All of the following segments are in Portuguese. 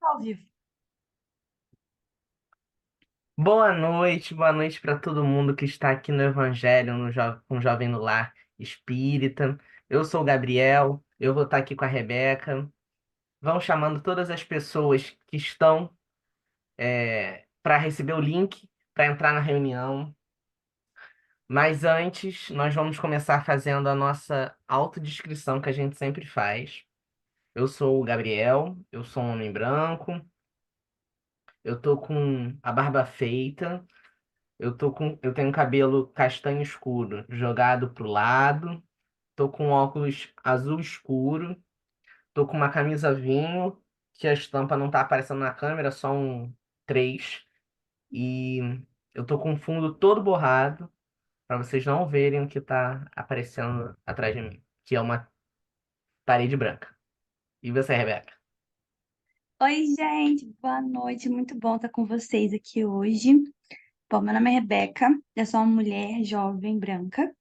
Ao vivo. Boa noite para todo mundo que está aqui no Evangelho, com Jovem no Lar Espírita. Eu sou o Gabriel, eu vou estar aqui com a Rebeca. Vão chamando todas as pessoas que estão para receber o link para entrar na reunião. Mas antes, nós vamos começar fazendo a nossa autodescrição que a gente sempre faz. Eu sou o Gabriel, eu sou um homem branco, eu tô com a barba feita. Eu tenho cabelo castanho escuro jogado pro lado. Tô com óculos azul escuro. Tô com uma camisa vinho, que a estampa não tá aparecendo na câmera, só um 3. E eu tô com o fundo todo borrado, para vocês não verem o que tá aparecendo atrás de mim, que é uma parede branca. E você, Rebeca? Oi, gente, boa noite. Muito bom estar com vocês aqui hoje. Bom, meu nome é Rebeca, eu sou uma mulher jovem branca.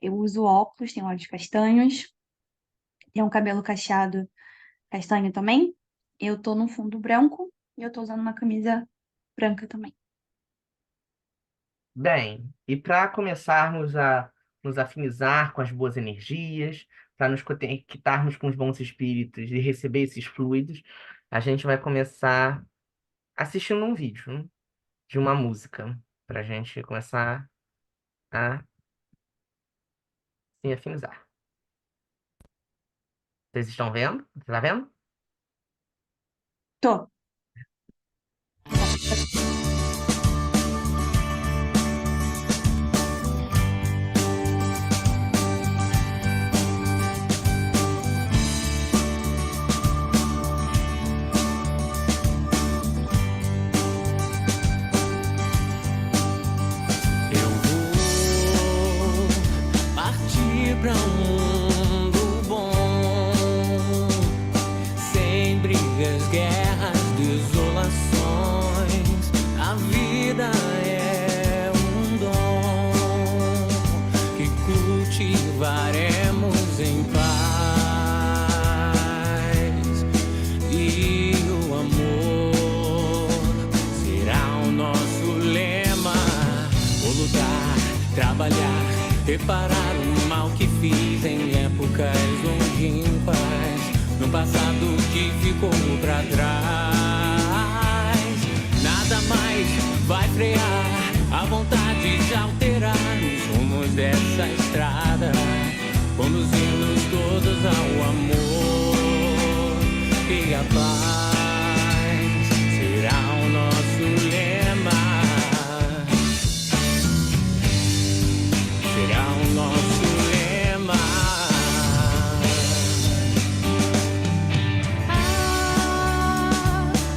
Eu uso óculos, tenho olhos castanhos, tenho um cabelo cacheado castanho também. Eu tô num fundo branco e eu tô usando uma camisa branca também. Bem, e para começarmos a nos afinizar com as boas energias, para nos conectarmos com os bons espíritos e receber esses fluidos, a gente vai começar assistindo um vídeo, né, de uma música, para a gente começar a se afinizar. Vocês estão vendo? Você está vendo? Tô. Eu vou partir pra um mundo bom, sem brigas, guerras, desolações. A vida é um dom que cultivaremos em paz, e o amor será o nosso lema. Vou lutar, trabalhar, reparar o mal que fiz em épocas longínquas, no passado que ficou pra trás. Nada mais vai frear a vontade de alterar os rumos dessa estrada, conduzindo-nos todos ao amor e a paz será o nosso lema. Será o nosso lema.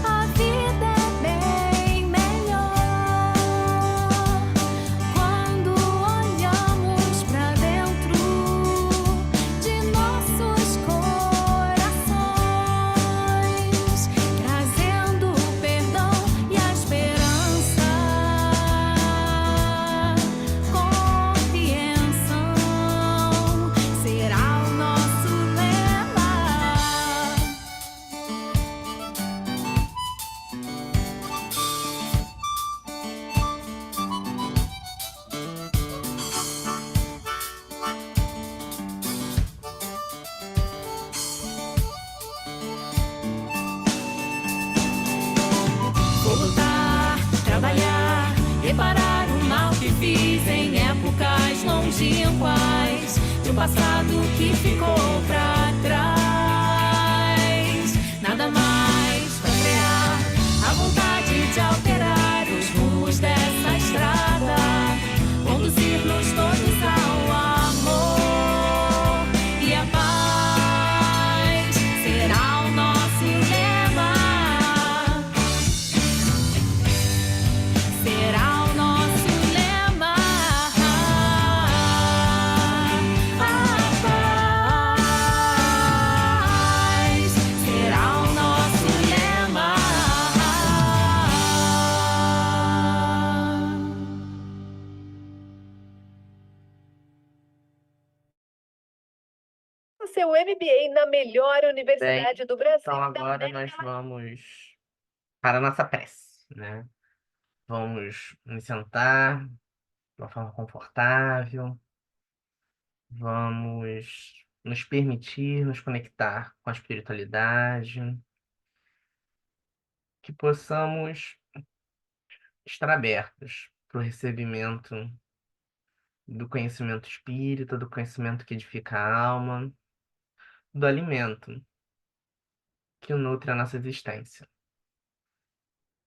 A vida é bem melhor quando olhamos pra dentro de nossos corações, trazendo o perdão e a esperança. Compreensão será o nosso lema. Vou lutar, trabalhar, reparar o mal que fiz em épocas longínquas, de um passado que ficou pra trás. Nada mais pra frear a vontade de alterar os rumos dessa estrada, conduzir-nos todos ao amor e a paz será o nosso lema. Será o nosso lema. A paz. seu MBA na melhor Bem, universidade do Brasil então da agora América nós Latina. vamos para a nossa prece, né? Vamos nos sentar de uma forma confortável, vamos nos permitir nos conectar com a espiritualidade, que possamos estar abertos para o recebimento do conhecimento espírita, do conhecimento que edifica a alma, do alimento que nutre a nossa existência.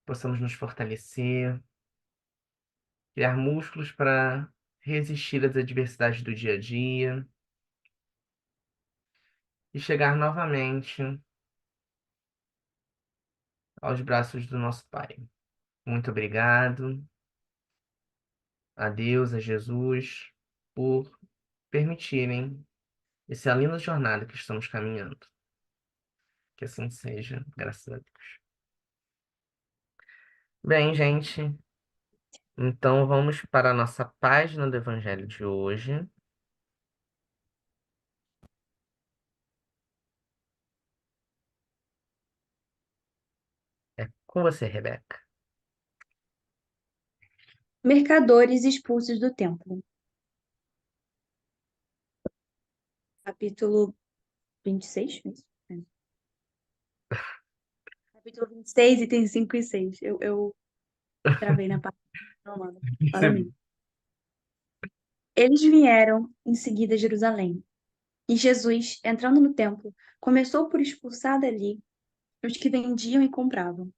Possamos nos fortalecer, criar músculos para resistir às adversidades do dia a dia e chegar novamente aos braços do nosso Pai. Muito obrigado a Deus, a Jesus, por permitirem essa linda jornada que estamos caminhando. Que assim seja, graças a Deus. Bem, gente, então vamos para a nossa página do Evangelho de hoje. É com você, Rebeca. Mercadores expulsos do templo. Capítulo 26, é isso? É. Capítulo 26, itens 5 e 6. Eu travei na parte romana. Para mim. Eles vieram em seguida a Jerusalém. E Jesus, entrando no templo, começou por expulsar dali os que vendiam e compravam.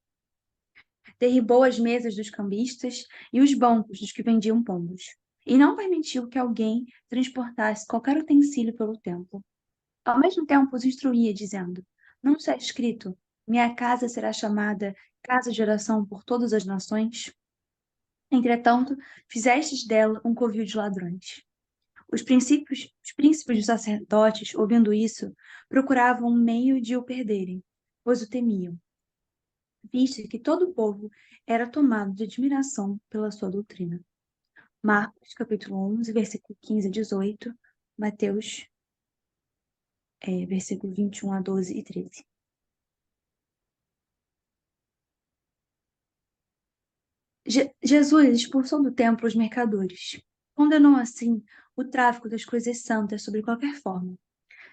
Derribou as mesas dos cambistas e os bancos dos que vendiam pombos. E não permitiu que alguém transportasse qualquer utensílio pelo templo. Ao mesmo tempo os instruía, dizendo: Não está escrito, minha casa será chamada casa de oração por todas as nações? Entretanto, fizestes dela um covil de ladrões. Os príncipes dos sacerdotes, ouvindo isso, procuravam um meio de o perderem, pois o temiam, visto que todo o povo era tomado de admiração pela sua doutrina. Marcos, capítulo 11, versículo 15 a 18, Mateus, versículo 21 a 12 e 13. Jesus expulsou do templo os mercadores. Condenou assim o tráfico das coisas santas sobre qualquer forma.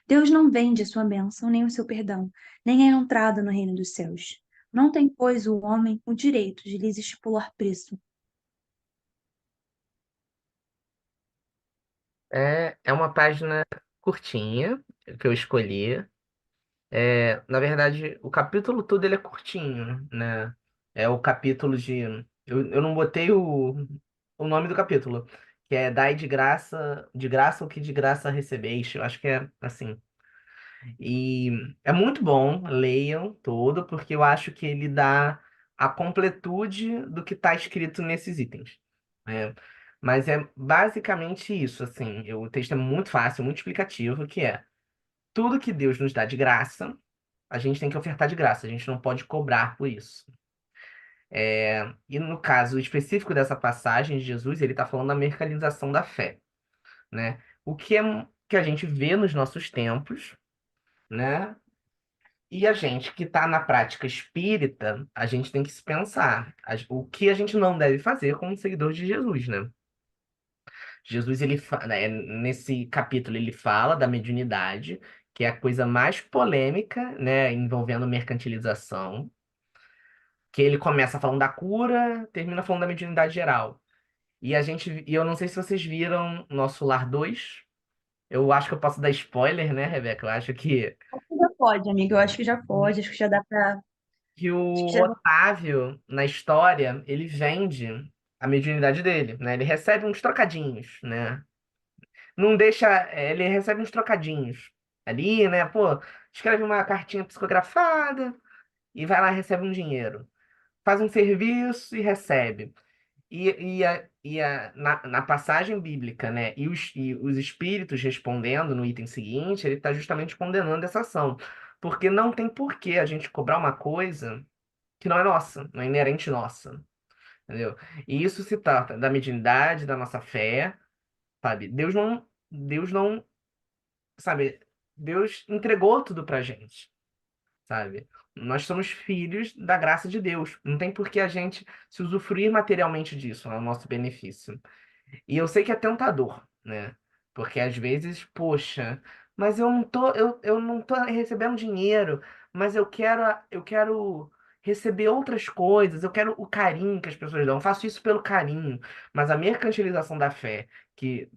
Deus não vende a sua bênção, nem o seu perdão, nem a entrada no reino dos céus. Não tem, pois, o homem o direito de lhes estipular preço. É uma página curtinha que eu escolhi. Na verdade, o capítulo todo ele é curtinho, né? É o capítulo de. Eu não botei o nome do capítulo, que é Dai de graça o que de graça recebeste. Eu acho que é assim. E é muito bom, leiam todo, porque eu acho que ele dá a completude do que está escrito nesses itens. Né? Mas é basicamente isso, assim. O texto é muito fácil, muito explicativo, que é tudo que Deus nos dá de graça, a gente tem que ofertar de graça, a gente não pode cobrar por isso. E no caso específico dessa passagem, Jesus, ele está falando da mercantilização da fé, né? O que que a gente vê nos nossos tempos, né? E a gente que está na prática espírita, a gente tem que se pensar o que a gente não deve fazer como seguidor de Jesus, né? Jesus, nesse capítulo, ele fala da mediunidade, que é a coisa mais polêmica, né, envolvendo mercantilização, que ele começa falando da cura, termina falando da mediunidade geral. E eu não sei se vocês viram Nosso Lar 2. Eu acho que eu posso dar spoiler, né, Rebeca? Eu acho Acho que já pode, amiga. Eu acho que já pode. Acho que já dá pra. que Acho que o já dá. Otávio, na história, ele vende a mediunidade dele, né? Ele recebe uns trocadinhos, né? Não deixa, ele recebe uns trocadinhos ali, né? Pô, escreve uma cartinha psicografada e vai lá e recebe um dinheiro. Faz um serviço e recebe. Na passagem bíblica, né? E os espíritos respondendo no item seguinte, ele está justamente condenando essa ação. Porque não tem por que a gente cobrar uma coisa que não é nossa, não é inerente nossa, entendeu? E isso se trata da mediunidade, da nossa fé, sabe? Deus não, sabe? Deus entregou tudo pra gente, sabe? Nós somos filhos da graça de Deus. Não tem por que a gente se usufruir materialmente disso, ao nosso benefício. E eu sei que é tentador, né? Porque às vezes, poxa, mas eu não tô recebendo dinheiro, mas eu quero receber outras coisas, eu quero o carinho que as pessoas dão. Eu faço isso pelo carinho, mas a mercantilização da fé que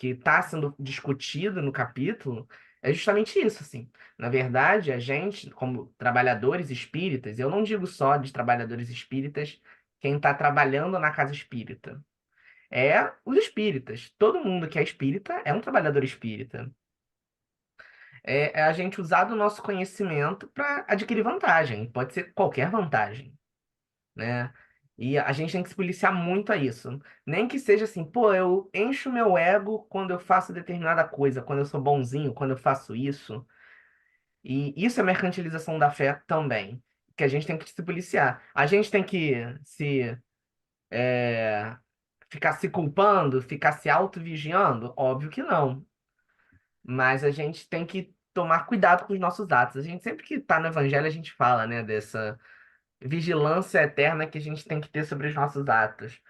que está sendo discutido no capítulo é justamente isso, assim. Na verdade, a gente, como trabalhadores espíritas, eu não digo só de trabalhadores espíritas, quem está trabalhando na casa espírita. É os espíritas. Todo mundo que é espírita é um trabalhador espírita. É a gente usar do nosso conhecimento para adquirir vantagem. Pode ser qualquer vantagem, né? E a gente tem que se policiar muito a isso. Nem que seja assim, pô, eu encho meu ego quando eu faço determinada coisa, quando eu sou bonzinho, quando eu faço isso. E isso é mercantilização da fé também, que a gente tem que se policiar. A gente tem que se é, ficar se culpando, ficar se auto-vigiando? Óbvio que não. Mas a gente tem que tomar cuidado com os nossos atos. A gente sempre que está no evangelho, a gente fala, né, dessa vigilância eterna que a gente tem que ter sobre os nossos atos.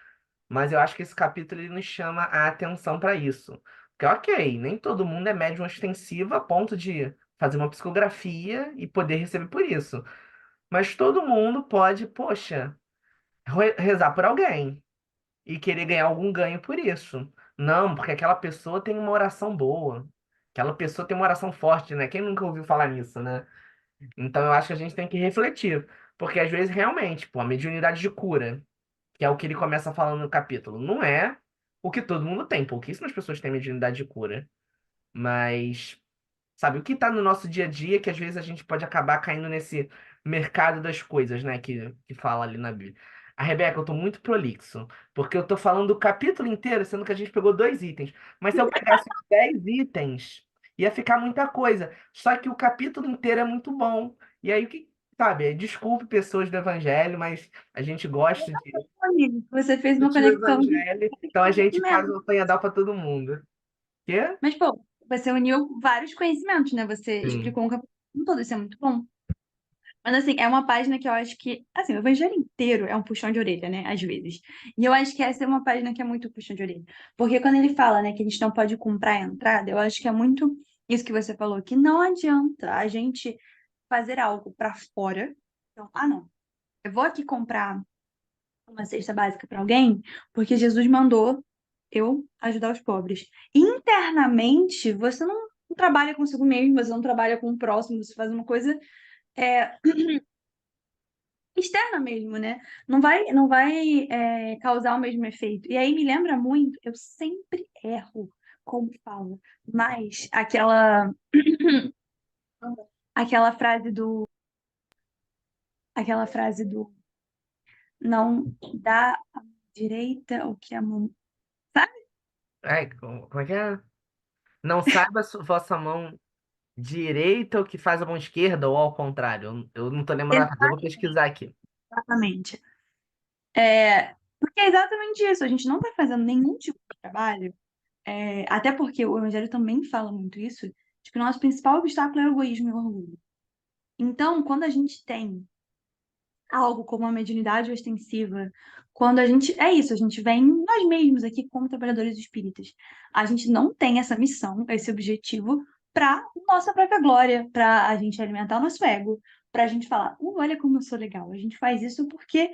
Mas eu acho que esse capítulo ele nos chama a atenção para isso. Porque, ok, nem todo mundo é médium ostensivo a ponto de fazer uma psicografia e poder receber por isso. Mas todo mundo pode, poxa, rezar por alguém e querer ganhar algum ganho por isso. Não, porque aquela pessoa tem uma oração boa. Aquela pessoa tem uma oração forte, né? Quem nunca ouviu falar nisso, né? Então eu acho que a gente tem que refletir. Porque às vezes, realmente, pô, a mediunidade de cura, que é o que ele começa falando no capítulo, não é o que todo mundo tem. Pouquíssimas pessoas têm mediunidade de cura. Mas, sabe, o que está no nosso dia a dia, que às vezes a gente pode acabar caindo nesse mercado das coisas, né, que fala ali na Bíblia. A Rebeca, eu tô muito prolixo, porque eu tô falando do capítulo inteiro, sendo que a gente pegou 2 itens. Mas se eu pegasse os 10 itens, ia ficar muita coisa. Só que o capítulo inteiro é muito bom. E aí, o que, sabe, desculpe pessoas do Evangelho, mas a gente gosta de Amigo, você fez uma discutir o conexão de Evangelho, então a gente faz conhecimento. um apanhadão para todo mundo. Quê? Mas, pô, você uniu vários conhecimentos, né? Você Sim. explicou um capítulo todo, isso é muito bom. Mas, assim, é uma página que eu acho que, assim, o evangelho inteiro é um puxão de orelha, né? Às vezes. E eu acho que essa é uma página que é muito puxão de orelha. Porque quando ele fala, né, que a gente não pode comprar a entrada, eu acho que é muito isso que você falou, que não adianta a gente fazer algo pra fora. Então, não, eu vou aqui comprar uma cesta básica pra alguém, porque Jesus mandou eu ajudar os pobres. Internamente, você não trabalha consigo mesmo, você não trabalha com o próximo, você faz uma coisa. É, externa mesmo, né? Não vai causar o mesmo efeito. E aí me lembra muito, eu sempre erro como falo, mas aquela frase do aquela frase do não dá a direita o que a mão, sabe? Ai, como é que é? Não saiba vossa mão direita o que faz a mão esquerda ou ao contrário. Eu não tô lembrando a frase, eu vou pesquisar aqui. Exatamente. Porque é exatamente isso, a gente não está fazendo nenhum tipo de trabalho, até porque o Evangelho também fala muito isso, de que o nosso principal obstáculo é o egoísmo e o orgulho. Então, quando a gente tem algo como a mediunidade ostensiva, quando a gente. É isso, a gente vem nós mesmos aqui como trabalhadores espíritas. A gente não tem essa missão, esse objetivo para nossa própria glória, para a gente alimentar o nosso ego, para a gente falar, olha como eu sou legal. A gente faz isso porque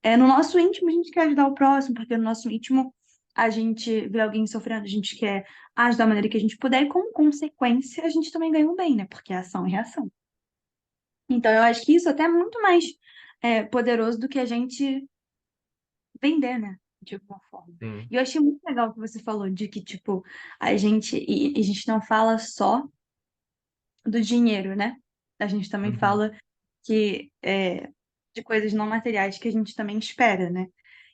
no nosso íntimo a gente quer ajudar o próximo, porque no nosso íntimo a gente vê alguém sofrendo, a gente quer ajudar da maneira que a gente puder, e como consequência a gente também ganha um bem, né? Porque é ação e reação. Então eu acho que isso até é muito mais poderoso do que a gente vender, né? De alguma forma. Sim. E eu achei muito legal o que você falou, de que, tipo, a gente não fala só do dinheiro, né? A gente também Uhum. fala que de coisas não materiais que a gente também espera, né?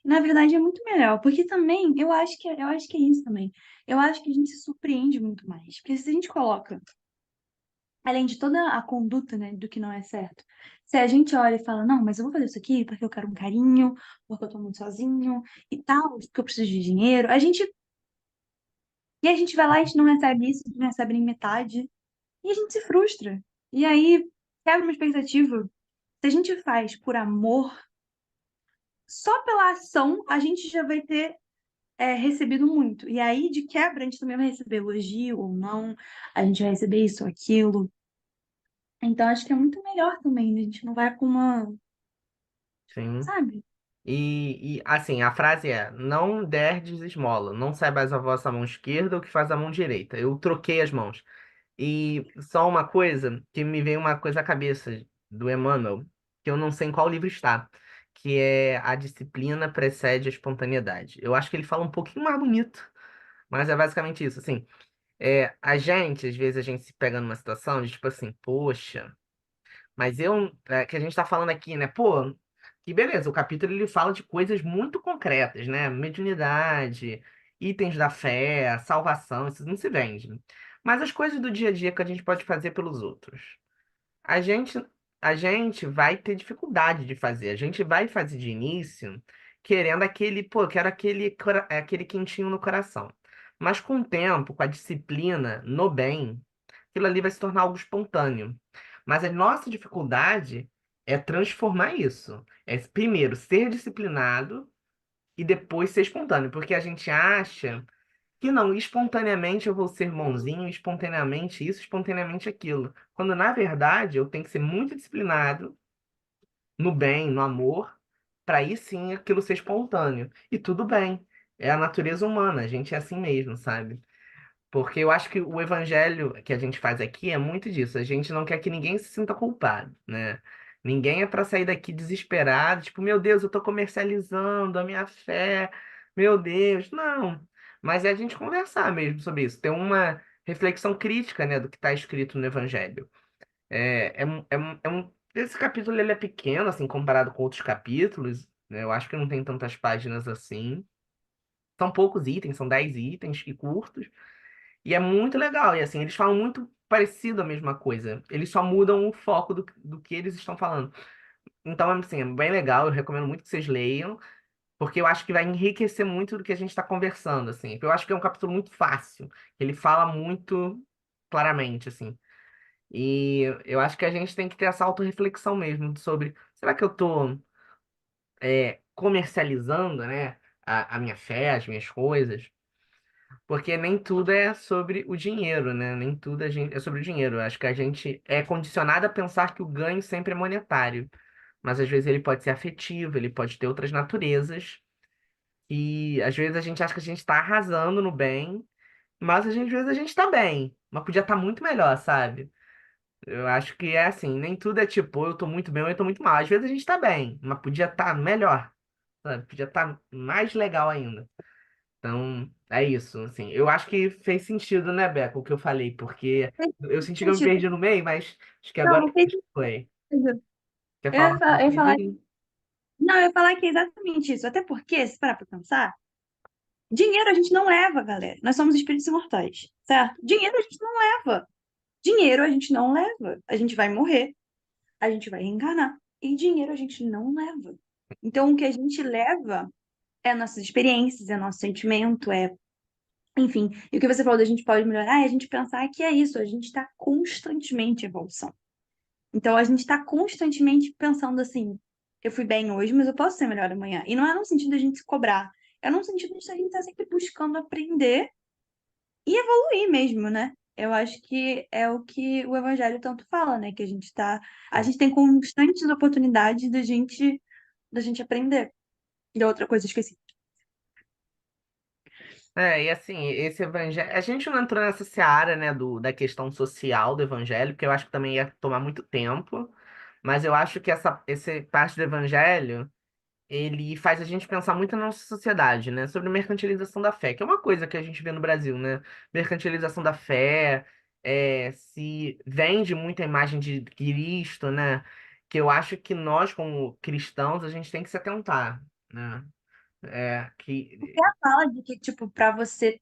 E, na verdade é muito melhor, porque também eu acho que é isso também. Eu acho que a gente se surpreende muito mais, porque se a gente coloca, além de toda a conduta, né, do que não é certo, se a gente olha e fala, não, mas eu vou fazer isso aqui porque eu quero um carinho, porque eu tô muito sozinho e tal, porque eu preciso de dinheiro, a gente vai lá e a gente não recebe isso, a gente não recebe nem metade. e a gente se frustra. E aí quebra uma expectativa. Se a gente faz por amor, só pela ação a gente já vai ter recebido muito. E aí, de quebra, a gente também vai receber elogio ou não, a gente vai receber isso ou aquilo. Então, acho que é muito melhor também, né? A gente não vai com uma, Sim. sabe? Assim, a frase é: não derdes esmola, não saibas a vossa mão esquerda o que faz a mão direita. Eu troquei as mãos. E só uma coisa, que me veio uma coisa à cabeça do Emmanuel, que eu não sei em qual livro está, que é a disciplina precede a espontaneidade. Eu acho que ele fala um pouquinho mais bonito, mas é basicamente isso, assim. A gente, às vezes, a gente se pega numa situação de tipo assim, poxa. Mas que a gente tá falando aqui, né? Pô, que beleza, o capítulo ele fala de coisas muito concretas, né? Mediunidade, itens da fé, salvação, isso não se vende. Mas as coisas do dia a dia que a gente pode fazer pelos outros. A gente, a gente vai ter dificuldade de fazer. A gente vai fazer de início querendo quero aquele quentinho no coração. Mas com o tempo, com a disciplina no bem, aquilo ali vai se tornar algo espontâneo. Mas a nossa dificuldade é transformar isso. É primeiro ser disciplinado e depois ser espontâneo, porque a gente acha que não, espontaneamente eu vou ser bonzinho, espontaneamente isso, espontaneamente aquilo. Quando na verdade eu tenho que ser muito disciplinado no bem, no amor, para aí sim aquilo ser espontâneo. E tudo bem. É a natureza humana, a gente é assim mesmo, sabe? Porque eu acho que o evangelho que a gente faz aqui é muito disso. A gente não quer que ninguém se sinta culpado, né? Ninguém é para sair daqui desesperado, tipo, meu Deus, eu tô comercializando a minha fé, meu Deus. Não. Mas é a gente conversar mesmo sobre isso, ter uma reflexão crítica, né, do que está escrito no evangelho. Esse capítulo ele é pequeno, assim, comparado com outros capítulos, né? Eu acho que não tem tantas páginas assim. São poucos itens, são 10 itens e curtos. E é muito legal. E assim, eles falam muito parecido a mesma coisa. Eles só mudam o foco do que eles estão falando. Então, assim, é bem legal. Eu recomendo muito que vocês leiam, porque eu acho que vai enriquecer muito do que a gente está conversando, assim. Eu acho que é um capítulo muito fácil. Ele fala muito claramente, assim. E eu acho que a gente tem que ter essa autorreflexão mesmo sobre, será que eu estou comercializando, né, a minha fé, as minhas coisas? Porque nem tudo é sobre o dinheiro, né? Nem tudo é sobre o dinheiro. Eu acho que a gente é condicionado a pensar que o ganho sempre é monetário. Mas às vezes ele pode ser afetivo, ele pode ter outras naturezas. E às vezes a gente acha que a gente está arrasando no bem, mas às vezes a gente está bem. Mas podia estar muito melhor, sabe? Eu acho que é assim, nem tudo é tipo, eu tô muito bem ou eu tô muito mal. Às vezes a gente tá bem, mas podia estar melhor, sabe? Podia estar mais legal ainda. Então, é isso, assim. Eu acho que fez sentido, né, Beca, o que eu falei, porque Fez eu senti que eu me sentido. perdi no meio, mas acho que agora Não, fez foi. sentido. Quer Eu falar ia mais falar, alguma eu ia coisa falar, aí? não, eu ia falar que é exatamente isso. Até porque, se parar pra pensar, dinheiro a gente não leva, galera. Nós somos espíritos imortais, certo? Dinheiro a gente não leva. Dinheiro a gente não leva. A gente vai morrer, a gente vai reencarnar. E dinheiro a gente não leva. Então, o que a gente leva é nossas experiências, é nosso sentimento, enfim. E o que você falou da gente pode melhorar é a gente pensar que é isso, a gente está constantemente em evolução. Então, a gente está constantemente pensando assim: eu fui bem hoje, mas eu posso ser melhor amanhã. E não é no sentido de a gente se cobrar, é no sentido de a gente estar sempre buscando aprender e evoluir mesmo, né? Eu acho que é o que o Evangelho tanto fala, né? Que a gente tem constantes oportunidades da gente aprender. E outra coisa, eu esqueci. E assim, esse evangelho. A gente não entrou nessa seara, né, da questão social do evangelho, porque eu acho que também ia tomar muito tempo. Mas eu acho que essa parte do evangelho. Ele faz a gente pensar muito na nossa sociedade, né? Sobre mercantilização da fé, que é uma coisa que a gente vê no Brasil, né? Mercantilização da fé, se vende muito a imagem de Cristo, né? Que eu acho que nós, como cristãos, a gente tem que se atentar, né? Que... Fala de que, tipo, para você.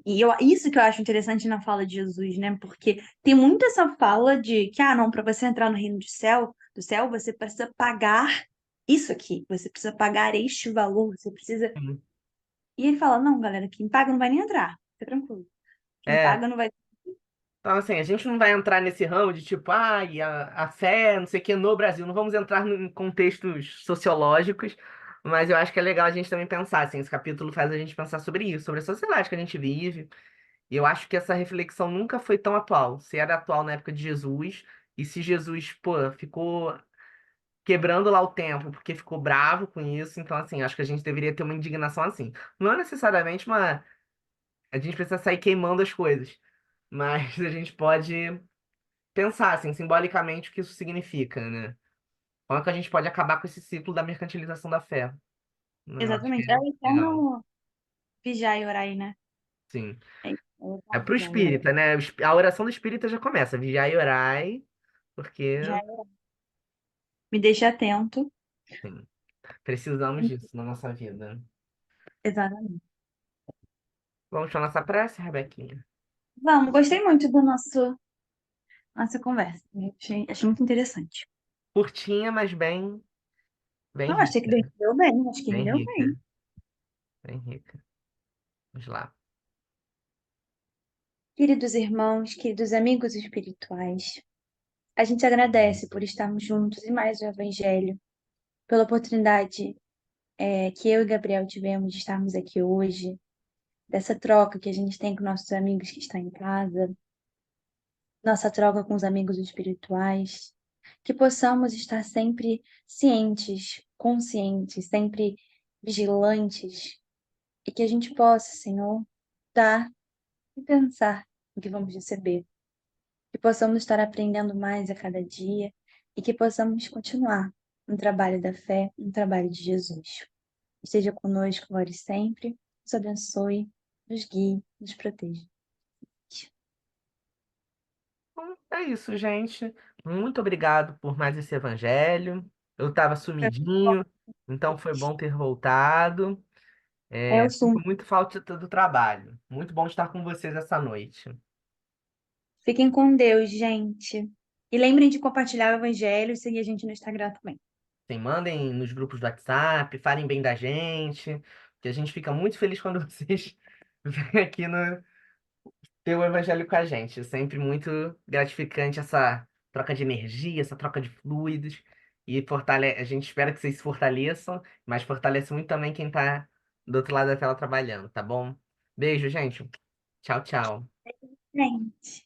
Isso que eu acho interessante na fala de Jesus, né? Porque tem muito essa fala de que, não, para você entrar no reino do céu, você precisa pagar isso aqui, você precisa pagar este valor, você precisa. E ele fala: não, galera, quem paga não vai nem entrar, fica tranquilo. Quem É, paga não vai. Então, assim, a gente não vai entrar nesse ramo de tipo, e a fé, não sei o que, no Brasil. Não vamos entrar em contextos sociológicos, mas eu acho que é legal a gente também pensar, assim, esse capítulo faz a gente pensar sobre isso, sobre a sociedade que a gente vive. E eu acho que essa reflexão nunca foi tão atual. Se era atual na época de Jesus, e se Jesus, pô, ficou quebrando lá o tempo porque ficou bravo com isso, então, assim, acho que a gente deveria ter uma indignação assim. Não é necessariamente uma. A gente precisa sair queimando as coisas, mas a gente pode pensar, assim, simbolicamente o que isso significa, né? Como é que a gente pode acabar com esse ciclo da mercantilização da fé? Eu acho que Exatamente. É é o legal. eterno vigiar e orar aí, né? Sim. É o É eterno pro vigiar e orar. espírita, né? A oração do espírita já começa. Vigiai e orai, porque, Já me deixa atento. sim, precisamos disso na nossa vida. Exatamente. Vamos para nossa prece, Rebequinha? Vamos, gostei muito da nossa conversa. Achei muito interessante. Curtinha, mas bem Não, achei que rica. rendeu bem, acho que Bem rendeu rica. bem. Bem rica. Vamos lá. Queridos irmãos, queridos amigos espirituais, a gente agradece por estarmos juntos em mais um Evangelho, pela oportunidade que eu e Gabriel tivemos de estarmos aqui hoje, dessa troca que a gente tem com nossos amigos que estão em casa, nossa troca com os amigos espirituais, que possamos estar sempre cientes, conscientes, sempre vigilantes, e que a gente possa, Senhor, dar e pensar no que vamos receber, que possamos estar aprendendo mais a cada dia e que possamos continuar no trabalho da fé, no trabalho de Jesus. Esteja conosco agora e sempre, nos abençoe, nos guie, nos proteja. Bom, é isso, gente. Muito obrigado por mais esse evangelho. Eu estava sumidinho, então foi bom ter voltado. É o Sinto sumo. muito falta do trabalho. Muito bom estar com vocês essa noite. Fiquem com Deus, gente. E lembrem de compartilhar o evangelho e seguir a gente no Instagram também. Sim, mandem nos grupos do WhatsApp, falem bem da gente, que a gente fica muito feliz quando vocês vêm aqui no ter o evangelho com a gente. É sempre muito gratificante essa troca de energia, essa troca de fluidos. E a gente espera que vocês se fortaleçam, mas fortalece muito também quem está do outro lado da tela trabalhando, tá bom? Beijo, gente. Tchau, tchau. Gente.